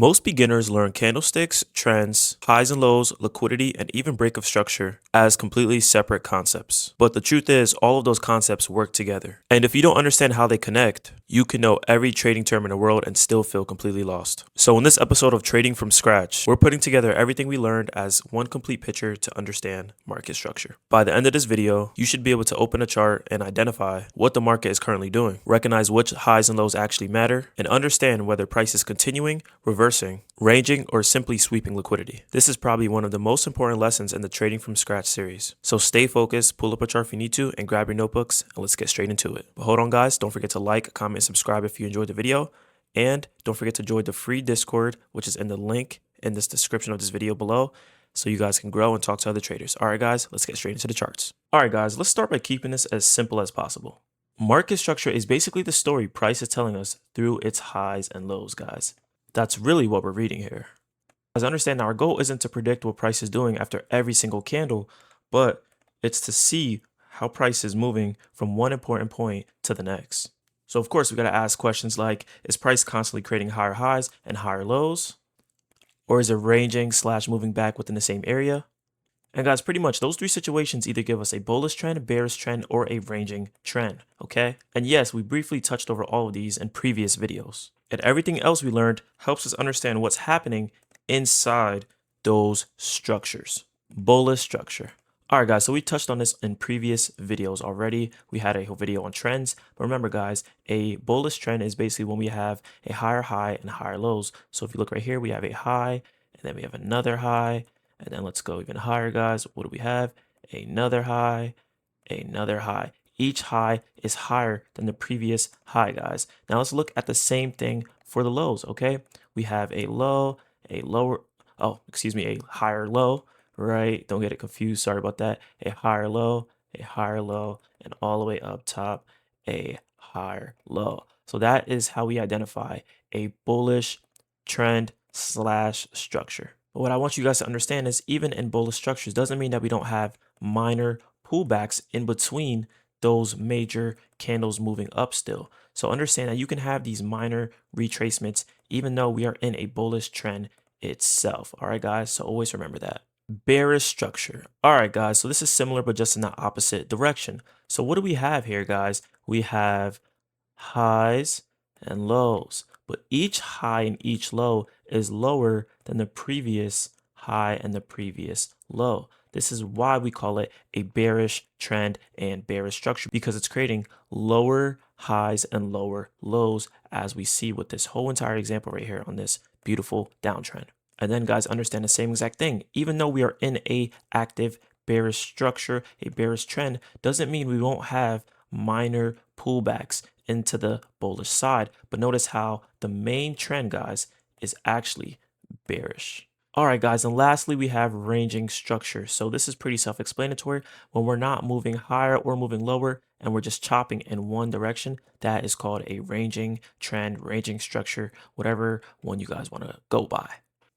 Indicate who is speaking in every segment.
Speaker 1: Most beginners learn candlesticks, trends, highs and lows, liquidity, and even breakup structure as completely separate concepts. But the truth is, all of those concepts work together. And if you don't understand how they connect, you can know every trading term in the world and still feel completely lost. So in this episode of Trading from Scratch, we're putting together everything we learned as one complete picture to understand market structure. By the end of this video, you should be able to open a chart and identify what the market is currently doing, recognize which highs and lows actually matter, and understand whether price is continuing, reversing, ranging, or simply sweeping liquidity. This is probably one of the most important lessons in the Trading from Scratch series. So stay focused, pull up a chart if you need to, and grab your notebooks, and let's get straight into it. But hold on guys, don't forget to like, comment, and subscribe if you enjoyed the video. And don't forget to join the free Discord, which is in the link in this description of this video below, so you guys can grow and talk to other traders. All right guys, let's get straight into the charts. All right guys, let's start by keeping this as simple as possible. Market structure is basically the story price is telling us through its highs and lows, guys. That's really what we're reading here. As I understand, our goal isn't to predict what price is doing after every single candle, but it's to see how price is moving from one important point to the next. So of course, we got to ask questions like, is price constantly creating higher highs and higher lows? Or is it ranging / moving back within the same area? And guys, pretty much those three situations either give us a bullish trend, bearish trend, or a ranging trend, okay? And yes, we briefly touched over all of these in previous videos. And everything else we learned helps us understand what's happening inside those structures. Bullish structure. All right, guys, so we touched on this in previous videos already. We had a whole video on trends. But remember, guys, a bullish trend is basically when we have a higher high and higher lows. So if you look right here, we have a high, and then we have another high. And then let's go even higher, guys. What do we have? Another high, another high. Each high is higher than the previous high, guys. Now let's look at the same thing for the lows, okay? We have a low, a lower, a higher low, right? Don't get it confused. Sorry about that. A higher low, and all the way up top, a higher low. So that is how we identify a bullish trend / structure. But what I want you guys to understand is even in bullish structures doesn't mean that we don't have minor pullbacks in between those major candles moving up still. So understand that you can have these minor retracements even though we are in a bullish trend itself. All right, guys. So always remember that. Bearish structure. All right, guys. So this is similar, but just in the opposite direction. So what do we have here, guys? We have highs and lows, but each high and each low is lower than the previous high and the previous low. This is why we call it a bearish trend and bearish structure, because it's creating lower highs and lower lows, as we see with this whole entire example right here on this beautiful downtrend. And then guys, understand the same exact thing. Even though we are in a active bearish structure, a bearish trend, doesn't mean we won't have minor pullbacks into the bullish side. But notice how the main trend, guys, is actually bearish. All right, guys, and lastly, we have ranging structure. So this is pretty self-explanatory. When we're not moving higher or moving lower, and we're just chopping in one direction, that is called a ranging trend, ranging structure, whatever one you guys want to go by.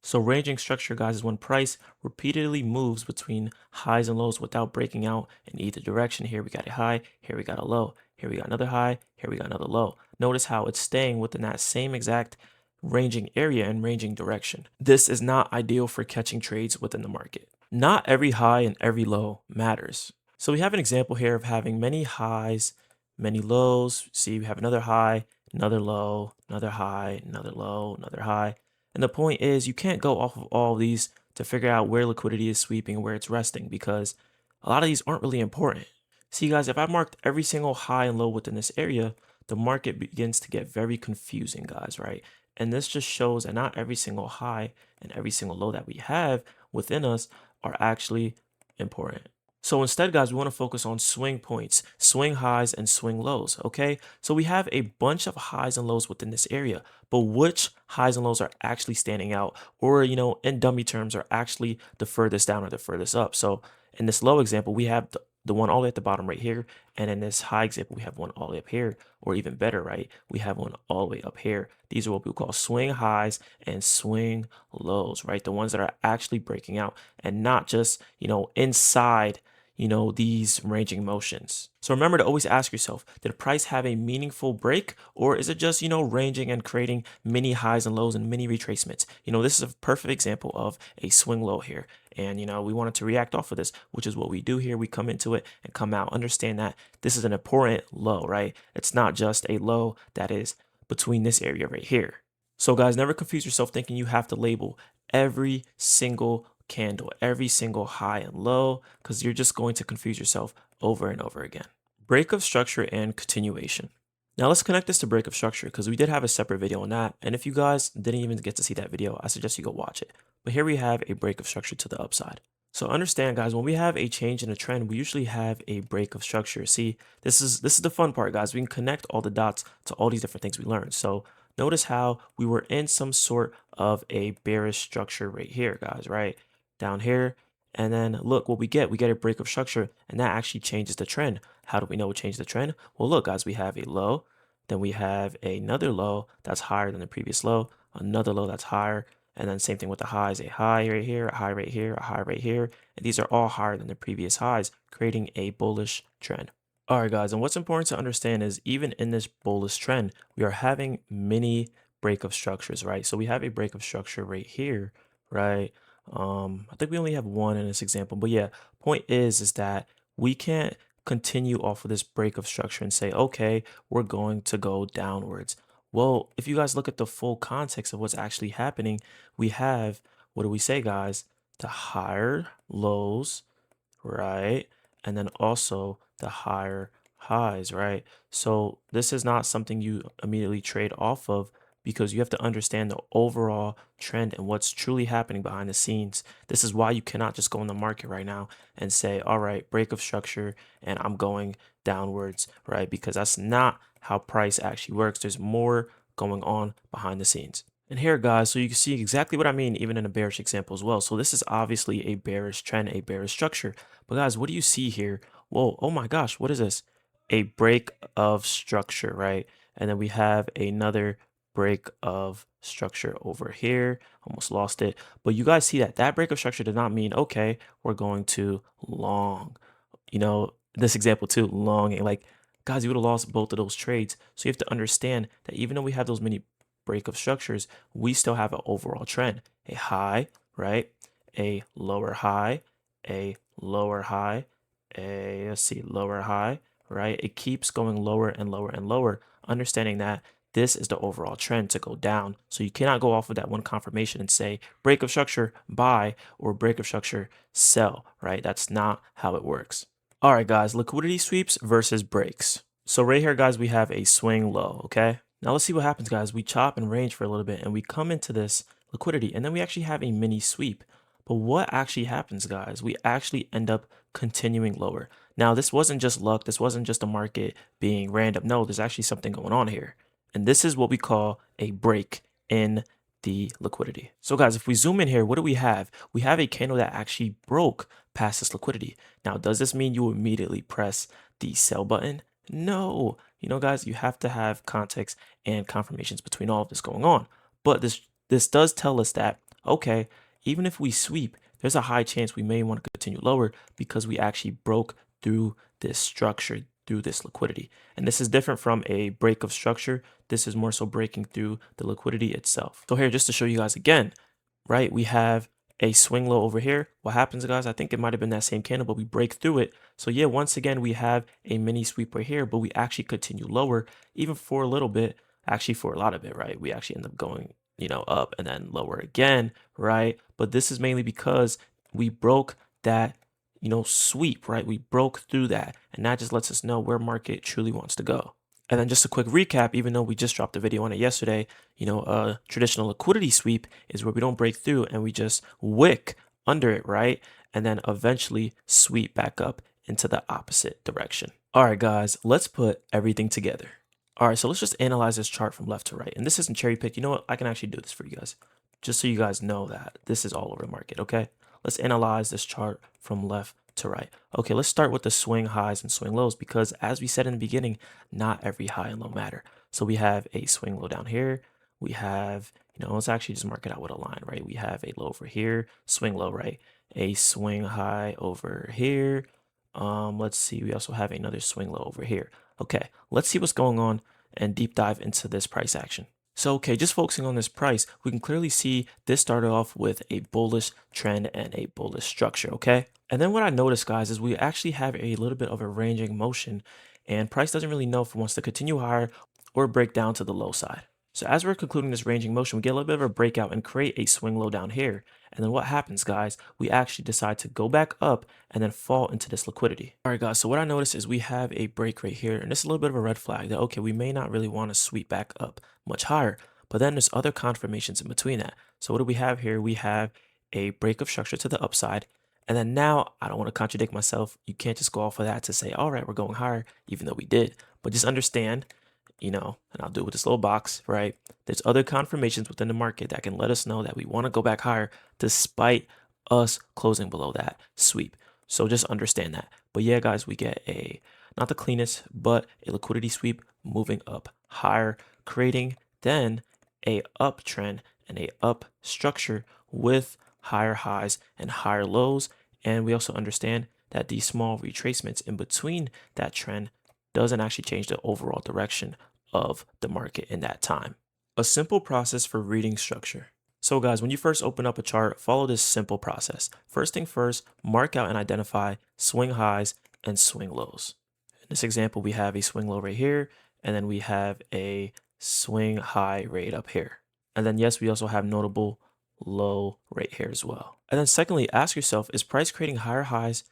Speaker 1: So ranging structure, guys, is when price repeatedly moves between highs and lows without breaking out in either direction. Here we got a high, here we got a low, here we got another high, here we got another low. Notice how it's staying within that same exact ranging area and ranging direction. This is not ideal for catching trades within the market. Not every high and every low matters. So we have an example here of having many highs, many lows. See, we have another high, another low, another high, another low, another high. And the point is, you can't go off of all of these to figure out where liquidity is sweeping and where it's resting, because a lot of these aren't really important. See, guys, if I marked every single high and low within this area, the market begins to get very confusing, guys, right? And this just shows that not every single high and every single low that we have within us are actually important. So instead, guys, we want to focus on swing points, swing highs and swing lows, okay? So we have a bunch of highs and lows within this area, but which highs and lows are actually standing out, or, in dummy terms, are actually the furthest down or the furthest up? So in this low example, we have the one all the way at the bottom right here. And in this high example, we have one all the way up here, or even better, right? We have one all the way up here. These are what we call swing highs and swing lows, right? The ones that are actually breaking out and not just, inside these ranging motions. So remember to always ask yourself, did price have a meaningful break, or is it just, ranging and creating mini highs and lows and mini retracements? This is a perfect example of a swing low here. And, we wanted to react off of this, which is what we do here. We come into it and come out. Understand that this is an important low, right? It's not just a low that is between this area right here. So guys, never confuse yourself thinking you have to label every single candle, every single high and low, because you're just going to confuse yourself over and over again. Break of structure and continuation. Now let's connect this to break of structure because we did have a separate video on that. And if you guys didn't even get to see that video, I suggest you go watch it. But here we have a break of structure to the upside. So understand, guys, when we have a change in a trend, we usually have a break of structure. See, this is the fun part, guys. We can connect all the dots to all these different things we learned. So notice how we were in some sort of a bearish structure right here, guys, right? Down here. And then look what we get. We get a break of structure, and that actually changes the trend. How do we know it changed the trend? Well, look, guys, we have a low. Then we have another low that's higher than the previous low, another low that's higher, and then same thing with the highs, a high right here, a high right here, a high right here. And these are all higher than the previous highs, creating a bullish trend. All right, guys, and what's important to understand is even in this bullish trend, we are having many break of structures, right? So we have a break of structure right here, right? I think we only have one in this example, but yeah, point is that we can't continue off of this break of structure and say, okay, we're going to go downwards. Well, if you guys look at the full context of what's actually happening, we have, what do we say, guys? The higher lows, right? And then also the higher highs, right? So this is not something you immediately trade off of because you have to understand the overall trend and what's truly happening behind the scenes. This is why you cannot just go in the market right now and say, all right, break of structure and I'm going downwards, right? Because that's not how price actually works. There's more going on behind the scenes. And here, guys, so you can see exactly what I mean, even in a bearish example as well. So this is obviously a bearish trend, a bearish structure. But guys, what do you see here? Whoa, oh my gosh, what is this? A break of structure, right? And then we have another break of structure over here. Almost lost it. But you guys see that break of structure did not mean, okay, we're going to long. This example too, long. Like, guys, you would have lost both of those trades. So you have to understand that even though we have those many break of structures, we still have an overall trend. A high, right? A lower high, a lower high, let's see, lower high, right? It keeps going lower and lower and lower, understanding that this is the overall trend to go down. So you cannot go off of that one confirmation and say break of structure, buy, or break of structure, sell, right? That's not how it works. All right, guys, liquidity sweeps versus breaks. So right here, guys, we have a swing low, okay? Now let's see what happens, guys. We chop and range for a little bit and we come into this liquidity and then we actually have a mini sweep. But what actually happens, guys? We actually end up continuing lower. Now, this wasn't just luck. This wasn't just the market being random. No, there's actually something going on here. And this is what we call a break in the liquidity. So guys, if we zoom in here, what do we have? We have a candle that actually broke past this liquidity. Now, does this mean you immediately press the sell button? No. Guys, you have to have context and confirmations between all of this going on. But this does tell us that, okay, even if we sweep, there's a high chance we may want to continue lower because we actually broke through this structure, through this liquidity. And this is different from a break of structure. This is more so breaking through the liquidity itself. So here, just to show you guys again, right, we have a swing low over here. What happens, guys? I think it might have been that same candle, but we break through it. So yeah, once again, we have a mini sweep right here, but we actually continue lower, even for a little bit, actually for a lot of it, right? We actually end up going, up and then lower again, right? But this is mainly because we broke that, sweep, right? We broke through that, and that just lets us know where market truly wants to go. And then just a quick recap, even though we just dropped a video on it yesterday, a traditional liquidity sweep is where we don't break through and we just wick under it, right? And then eventually sweep back up into the opposite direction. All right, guys, let's put everything together. All right, so let's just analyze this chart from left to right. And this isn't cherry picked. You know what? I can actually do this for you guys, just so you guys know that this is all over the market, okay? Let's analyze this chart from left to right. Okay, let's start with the swing highs and swing lows because as we said in the beginning, not every high and low matter. So we have a swing low down here. We have, let's actually just mark it out with a line, right? We have a low over here, swing low, right? A swing high over here, Let's see, we also have another swing low over here. Okay, let's see what's going on and deep dive into this price action. So, okay, just focusing on this price, we can clearly see this started off with a bullish trend and a bullish structure, okay? And then what I noticed, guys, is we actually have a little bit of a ranging motion, and price doesn't really know if it wants to continue higher or break down to the low side. So as we're concluding this ranging motion, we get a little bit of a breakout and create a swing low down here. And then what happens, guys, we actually decide to go back up and then fall into this liquidity. All right, guys, so what I noticed is we have a break right here, and this is a little bit of a red flag that, okay, we may not really want to sweep back up much higher, but then there's other confirmations in between that. So what do we have here? We have a break of structure to the upside. And then now, I don't want to contradict myself. You can't just go off of that to say, all right, we're going higher, even though we did. But just understand, and I'll do it with this little box, right? There's other confirmations within the market that can let us know that we want to go back higher despite us closing below that sweep. So just understand that. But yeah, guys, we get not the cleanest, but a liquidity sweep moving up higher, creating then a uptrend and a up structure with higher highs and higher lows. And we also understand that these small retracements in between that trend doesn't actually change the overall direction of the market in that time. A simple process for reading structure. So guys, when you first open up a chart, follow this simple process. First thing first, mark out and identify swing highs and swing lows. In this example, we have a swing low right here, and then we have a swing high right up here. And then yes, we also have notable low right here as well. And then secondly, ask yourself, is price creating higher highs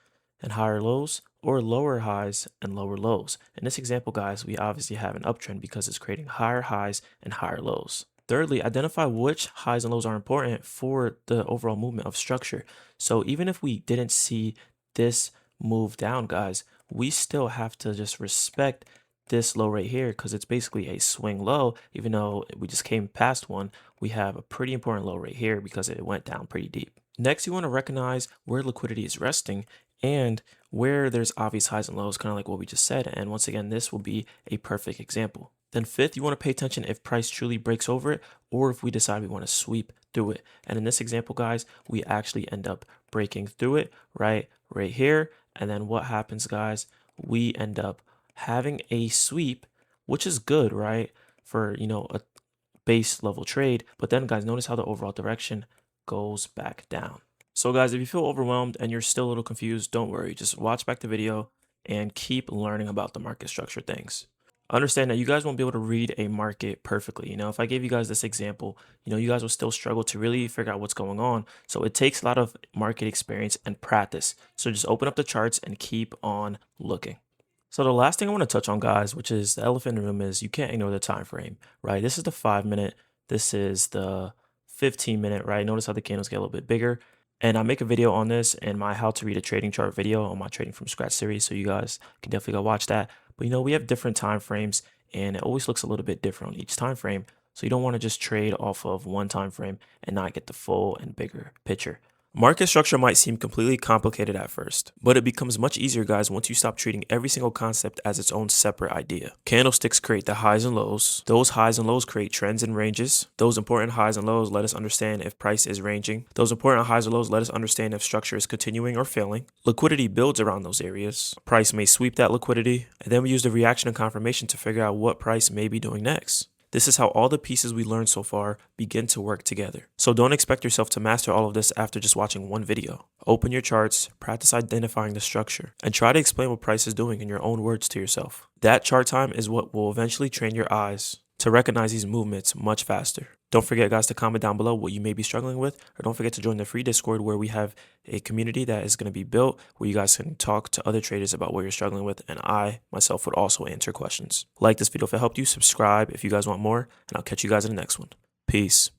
Speaker 1: and higher lows or lower highs and lower lows? In this example, guys, we obviously have an uptrend because it's creating higher highs and higher lows. Thirdly, identify which highs and lows are important for the overall movement of structure. So even if we didn't see this move down, guys, we still have to just respect this low right here because it's basically a swing low. Even though we just came past one, we have a pretty important low right here because it went down pretty deep. Next, you want to recognize where liquidity is resting and where there's obvious highs and lows, kind of like what we just said. And once again, this will be a perfect example. Then fifth, you want to pay attention if price truly breaks over it or if we decide we want to sweep through it. And in this example, guys, we actually end up breaking through it right here. And then what happens, guys, we end up having a sweep, which is good, right, for, a base level trade. But then, guys, notice how the overall direction goes back down. So guys, if you feel overwhelmed and you're still a little confused, don't worry. Just watch back the video and keep learning about the market structure things. Understand that you guys won't be able to read a market perfectly. If I gave you guys this example, you guys will still struggle to really figure out what's going on. So it takes a lot of market experience and practice. So just open up the charts and keep on looking. So the last thing I want to touch on, guys, which is the elephant in the room, is you can't ignore the time frame, right? This is the 5-minute. This is the 15-minute, right? Notice how the candles get a little bit bigger. And I make a video on this in my how to read a trading chart video on my trading from scratch series. So you guys can definitely go watch that. But we have different time frames and it always looks a little bit different on each time frame. So you don't want to just trade off of one time frame and not get the full and bigger picture. Market structure might seem completely complicated at first, but it becomes much easier, guys, once you stop treating every single concept as its own separate idea. Candlesticks create the highs and lows. Those highs and lows create trends and ranges. Those important highs and lows let us understand if price is ranging. Those important highs and lows let us understand if structure is continuing or failing. Liquidity builds around those areas. Price may sweep that liquidity, and then we use the reaction and confirmation to figure out what price may be doing next. This is how all the pieces we learned so far begin to work together. So don't expect yourself to master all of this after just watching one video. Open your charts, practice identifying the structure, and try to explain what price is doing in your own words to yourself. That chart time is what will eventually train your eyes to recognize these movements much faster. Don't forget, guys, to comment down below what you may be struggling with, or don't forget to join the free Discord where we have a community that is going to be built where you guys can talk to other traders about what you're struggling with, and I myself would also answer questions. Like this video if it helped you, subscribe if you guys want more, and I'll catch you guys in the next one. Peace.